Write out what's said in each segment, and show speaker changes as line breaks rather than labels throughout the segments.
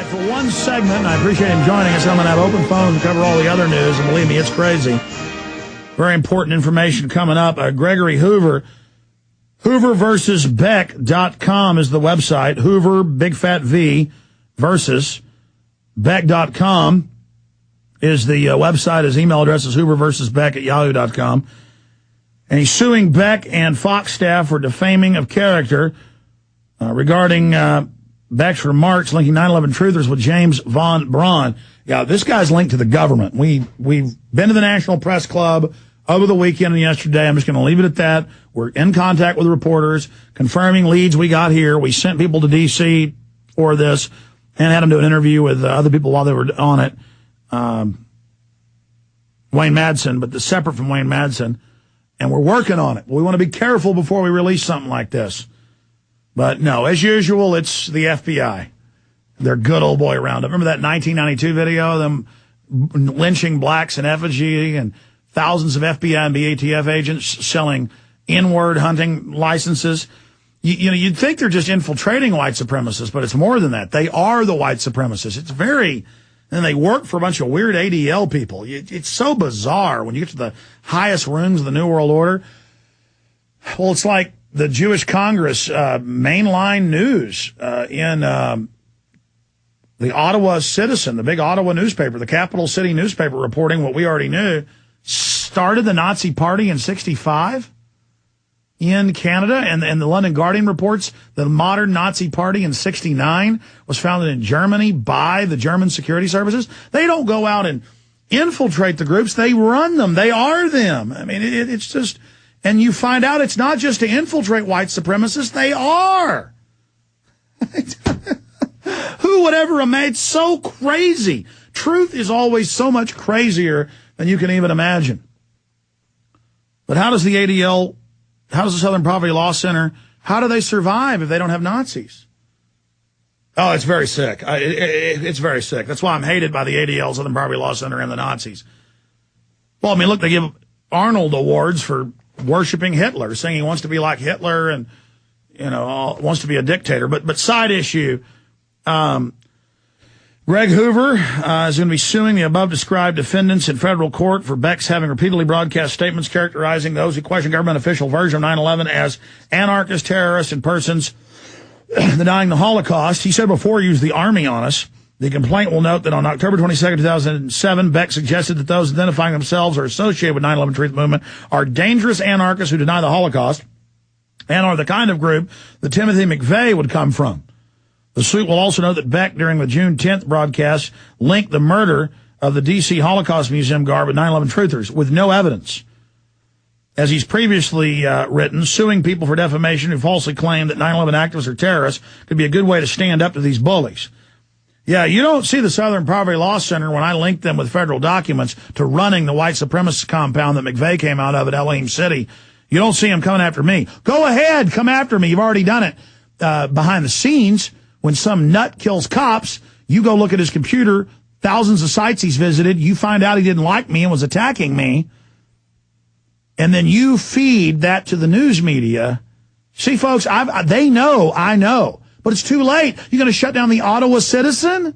right, for one segment, and I appreciate him joining us, I'm going to have open phones to cover all the other news, and believe me, it's crazy. Very important information coming up. Gregory Hoover, hooverversusbeck.com is the website. Hoover, big fat V, versus Beck.com is the website. His email address is hooverversusbeck@yahoo.com. And he's suing Beck and Fox staff for defaming of character regarding Beck's remarks linking 9/11 truthers with James von Brunn. Yeah, this guy's linked to the government. We've been to the National Press Club over the weekend and yesterday. I'm just going to leave it at that. We're in contact with reporters, confirming leads we got here. We sent people to D.C. for this and had them do an interview with other people while they were on it. Wayne Madsen, but separate from Wayne Madsen. And we're working on it. We want to be careful before we release something like this. But no, as usual, it's the FBI. They're good old boy roundup. Remember that 1992 video of them lynching blacks in effigy and thousands of FBI and BATF agents selling N-word hunting licenses? You'd think they're just infiltrating white supremacists, but it's more than that. They are the white supremacists. It's very, and they work for a bunch of weird ADL people. It's so bizarre when you get to the highest rungs of the New World Order. Well, it's like the Jewish Congress mainline news in the Ottawa Citizen, the big Ottawa newspaper, the capital city newspaper, reporting what we already knew. Started the Nazi Party in 1965 in Canada, and the London Guardian reports the modern Nazi Party in 1969 was founded in Germany by the German security services. They don't go out and infiltrate the groups. They run them. They are them. I mean, it's just... And you find out it's not just to infiltrate white supremacists. They are. Who would ever have made so crazy? Truth is always so much crazier than you can even imagine. But how does the ADL, how does the Southern Poverty Law Center, how do they survive if they don't have Nazis? Oh, it's very sick. It's very sick. That's why I'm hated by the ADL, Southern Poverty Law Center, and the Nazis. Well, I mean, look, they give Arnold awards for worshiping Hitler, saying he wants to be like Hitler and, wants to be a dictator. But side issue, Greg Hoover is going to be suing the above-described defendants in federal court for Beck's having repeatedly broadcast statements characterizing those who question government official version of 9/11 as anarchist terrorists and persons denying the Holocaust. He said before he used the Army on us. The complaint will note that on October 22nd, 2007, Beck suggested that those identifying themselves or associated with 9/11 Truth Movement are dangerous anarchists who deny the Holocaust and are the kind of group that Timothy McVeigh would come from. The suit will also note that Beck, during the June 10th broadcast, linked the murder of the D.C. Holocaust Museum guard with 9/11 truthers with no evidence. As he's previously written, suing people for defamation who falsely claim that 9/11 activists are terrorists could be a good way to stand up to these bullies. Yeah, you don't see the Southern Poverty Law Center when I linked them with federal documents to running the white supremacist compound that McVeigh came out of at Elohim City. You don't see them coming after me. Go ahead, come after me. You've already done it. Behind the scenes, when some nut kills cops, you go look at his computer, thousands of sites he's visited, you find out he didn't like me and was attacking me, and then you feed that to the news media. See, folks, they know, I know. But it's too late. You're going to shut down the Ottawa Citizen?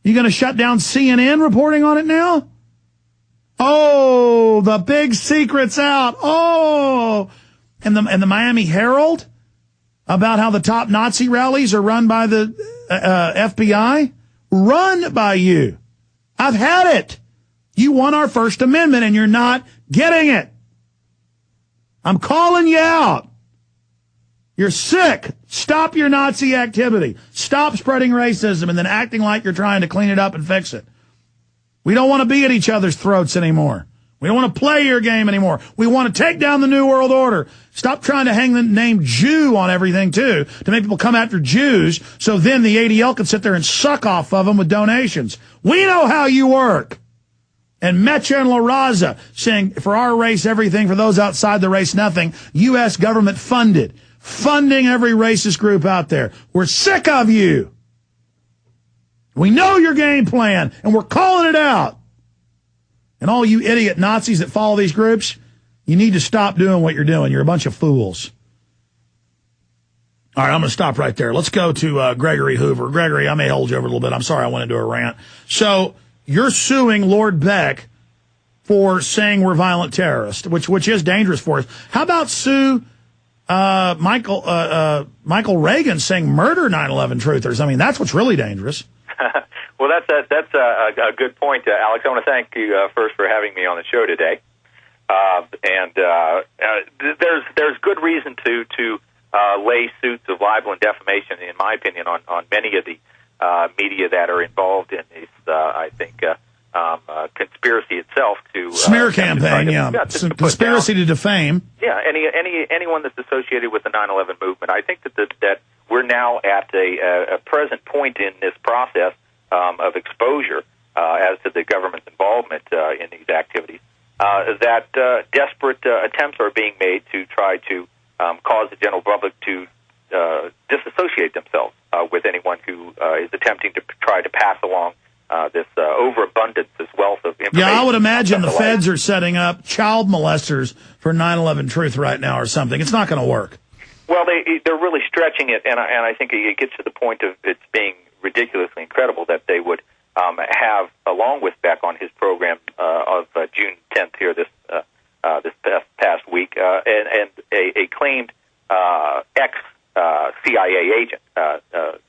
You're going to shut down CNN reporting on it now? Oh, the big secret's out. Oh, and the Miami Herald about how the top Nazi rallies are run by the FBI? Run by you. I've had it. You won our First Amendment and you're not getting it. I'm calling you out. You're sick. Stop your Nazi activity. Stop spreading racism and then acting like you're trying to clean it up and fix it. We don't want to be at each other's throats anymore. We don't want to play your game anymore. We want to take down the New World Order. Stop trying to hang the name Jew on everything, too, to make people come after Jews so then the ADL can sit there and suck off of them with donations. We know how you work. And Mecha and La Raza saying, for our race, everything, for those outside the race, nothing. U.S. government funded. Funding every racist group out there. We're sick of you. We know your game plan, and we're calling it out. And all you idiot Nazis that follow these groups, you need to stop doing what you're doing. You're a bunch of fools. All right, I'm going to stop right there. Let's go to Gregory Hoover. Gregory, I may hold you over a little bit. I'm sorry I went into a rant. So you're suing Lord Beck for saying we're violent terrorists, which is dangerous for us. How about sue Michael Reagan saying murder 9/11 truthers? I mean, that's what's really dangerous.
Well, that's a good point, Alex. I want to thank you first for having me on the show today. There's good reason to lay suits of libel and defamation, in my opinion, on many of the media that are involved in this. I think conspiracy itself to
smear campaign, conspiracy to defame.
Yeah, anyone that's associated with the 9/11 movement. I think that we're now at a present point in this process of exposure as to the government's involvement in these activities. That desperate attempts are being made to try to cause the general public to disassociate themselves with anyone who is attempting to try to pass along this overabundance, this wealth of information.
Yeah, I would imagine the feds are setting up child molesters for 9/11 truth right now or something. It's not going to work.
Well, they're really stretching it, and I think it gets to the point of it's being ridiculously incredible that they would have, along with Beck on his program of June 10th here this past week, and a claimed ex-CIA agent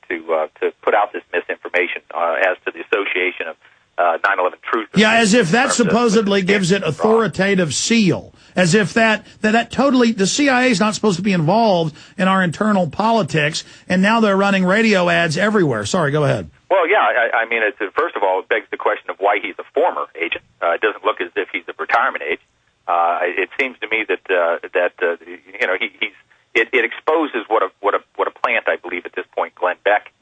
to put out this misinformation as to the association of 9/11 truth.
Yeah, as if that supposedly gives it authoritative seal. As if that totally, the CIA is not supposed to be involved in our internal politics, and now they're running radio ads everywhere. Sorry, go ahead.
Well, yeah, I mean, first of all, it begs the question of why he's a former agent. It doesn't look as if he's of retirement age. It seems to me that it exposes what a plant, I believe, at this point Glenn Beck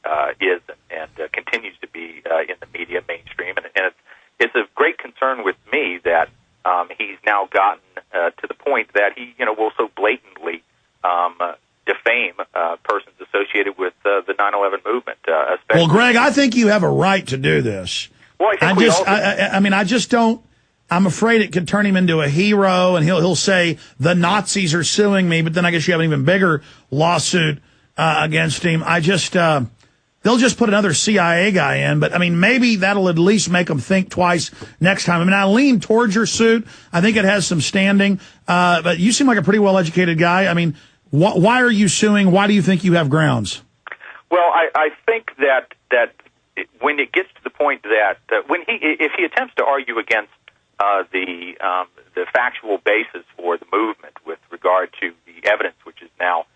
is and continues to be in the media mainstream, and it's of great concern with me that he's now gotten to the point that he will so blatantly defame persons associated with the 9/11 movement.
Well, Greg, I think you have a right to do this.
Well,
I just don't. I'm afraid it could turn him into a hero, and he'll say the Nazis are suing me, but then I guess you have an even bigger lawsuit against him. They'll just put another CIA guy in, but I mean, maybe that'll at least make them think twice next time. I mean, I lean towards your suit. I think it has some standing, but you seem like a pretty well-educated guy. I mean, why are you suing? Why do you think you have grounds?
Well, I think that when it gets to the point that if he attempts to argue against the factual basis for the movement with regard to the evidence which is now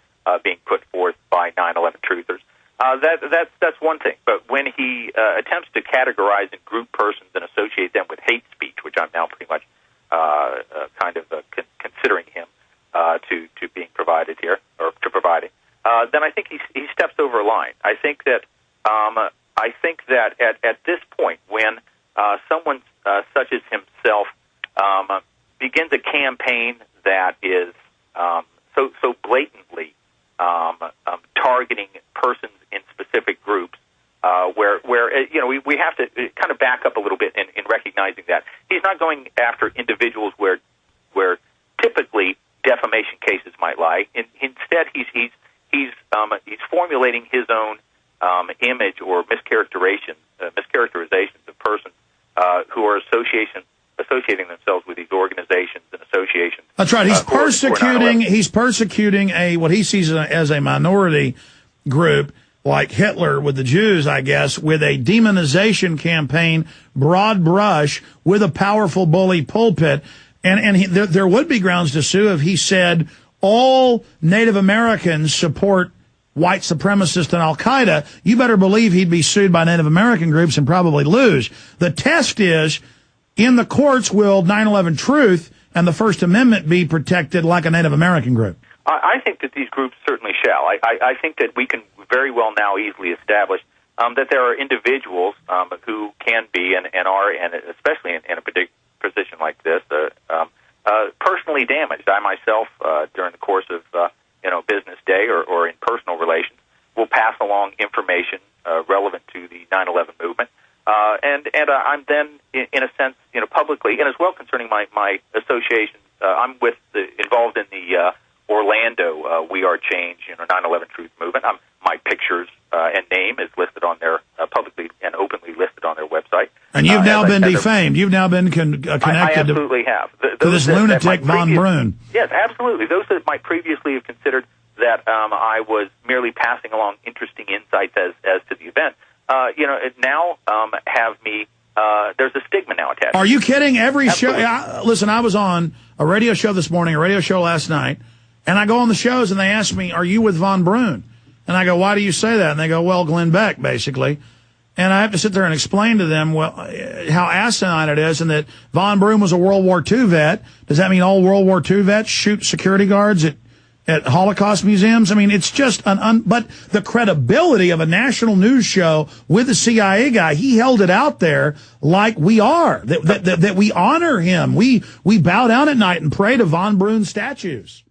being put forth by 9/11 truthers, that's one thing. But when he attempts to categorize and group persons and associate them with hate speech, which I'm now pretty much considering him to being provided here or to providing, then I think he steps over a line. I think that at this point, when someone such as himself begins a campaign that is so blatantly targeting persons in specific groups, where we have to kind of back up a little bit in recognizing that he's not going after individuals where typically defamation cases might lie. Instead, he's formulating his own image or mischaracterizations of persons who are associating themselves with these organizations and associations.
That's right. He's persecuting what he sees as a minority group, like Hitler with the Jews, I guess, with a demonization campaign, broad brush, with a powerful bully pulpit. And there would be grounds to sue if he said all Native Americans support white supremacists and al-Qaeda. You better believe he'd be sued by Native American groups and probably lose. The test is, in the courts, will 9/11 truth and the First Amendment be protected like a Native American group?
I think that these groups certainly shall. I think that we can very well now easily establish that there are individuals who can be and are, and especially in a particular position like this, personally damaged. I myself, during the course of business day or in personal relations, will pass along information relevant to the 9/11 movement, and I'm then, in a sense, publicly, and as well concerning my associations. I'm involved in the Orlando We Are Change, 9/11 Truth movement. relevant. My pictures and name is listed on their publicly and openly listed on their website.
And you've now been defamed. You've now been connected.
I absolutely have.
To this lunatic von Brunn.
Yes, absolutely. Those that might previously have considered that I was merely passing along interesting insights as to the event, now have me. There's a stigma now attached.
Are you kidding? Every show. Listen, I was on a radio show this morning, a radio show last night, and I go on the shows and they ask me, "Are you with von Brunn?" And I go, "Why do you say that?" And they go, "Well, Glenn Beck, basically." And I have to sit there and explain to them how asinine it is, and that von Brunn was a World War II vet. Does that mean all World War II vets shoot security guards at Holocaust museums? I mean, it's just but the credibility of a national news show with a CIA guy, he held it out there like we are, that we honor him. We bow down at night and pray to von Brunn statues.